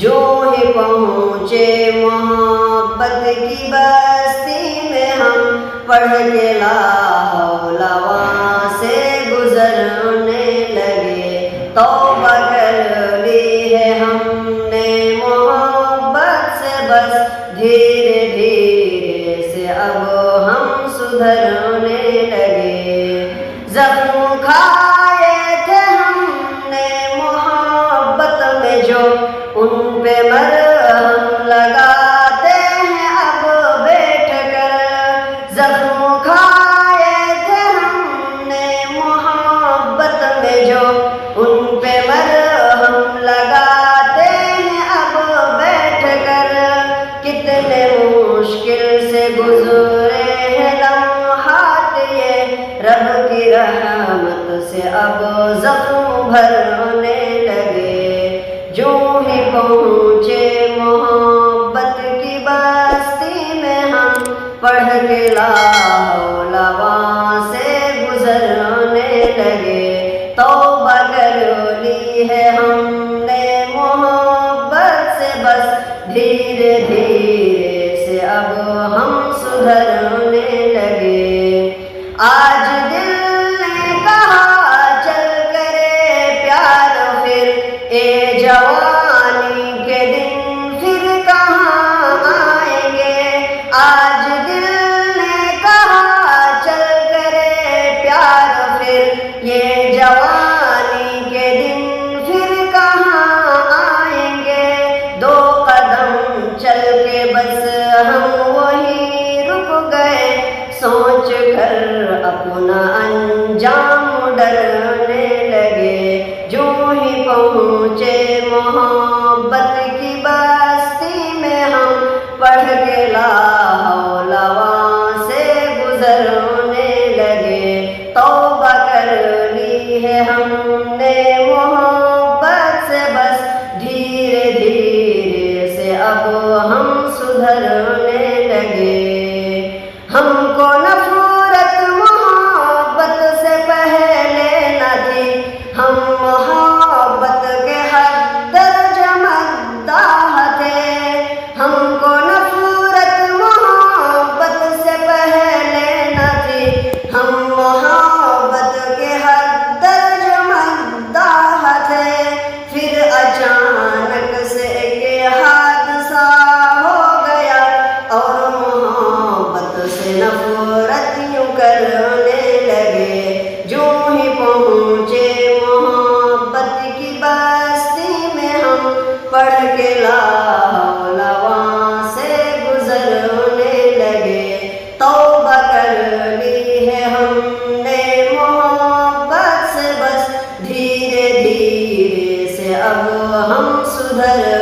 جو ہی پہنچے محبت کی بستی میں ہم پڑھ کے لا حول وہاں سے گزرنے لگے. توبہ کر لی ہے ہم نے محبت سے بس دھیرے دھیرے سے اب ہم سدھرنے لگے. زخم کھائے تھے ہم نے محبت میں جو ان پہ مرہم لگاتے ہیں اب بیٹھ کر. زخم کھائے تھے ہم نے محبت میں جو ان پہ مرہم لگاتے ہیں اب بیٹھ کر. کتنے مشکل سے گزرے ہیں لمحات یہ رب کی رحمت سے اب زخم بھرنے لگے. جو ہی پہنچے محبت کی بستی میں ہم پڑھ کے لا حول وہاں سے گزرنے لگے. توبہ کر لی ہے ہم نے محبت سے بس دھیرے دھیرے سے اب ہم سدھرنے لگے. آج دل نے کہا چل کرے پیار پھر اے جوانی کے دن پھر کہاں آئیں گے. آج دل نے کہا چل کرے پیار پھر یہ جوانی کے دن پھر کہاں آئیں گے. دو قدم چل کے بس ہم وہیں رک گئے سوچ کر اپنا انجام ڈرنے لگے. جو ہی پہنچے محبت کی بستی میں ہم پڑھ کے لا حول وہاں سے گزرنے لگے. توبہ کر لی ہے ہم نے محبت سے بس دھیرے دھیرے سے اب ہم سدھرنے لگے. ہم کو نفرت محبت سے پہلے نہ تھی. ہم محبت کے حد درجہ مداح تھے. ہم کو نفرت محبت سے پہلے نہ تھی. ہم محبت کے حد درجہ مداح تھے. پھر اچانک سے ایک حادثہ ہو گیا اور محبت سے نفرت یوں کرنے لگے. جو ہی پہنچے محبت کی بستی میں ہم پڑھ کے لا حول وہاں سے گزرنے لگے. توبہ کر لی ہے ہم نے محبت سے بس دھیرے دھیرے سے اب ہم سدھر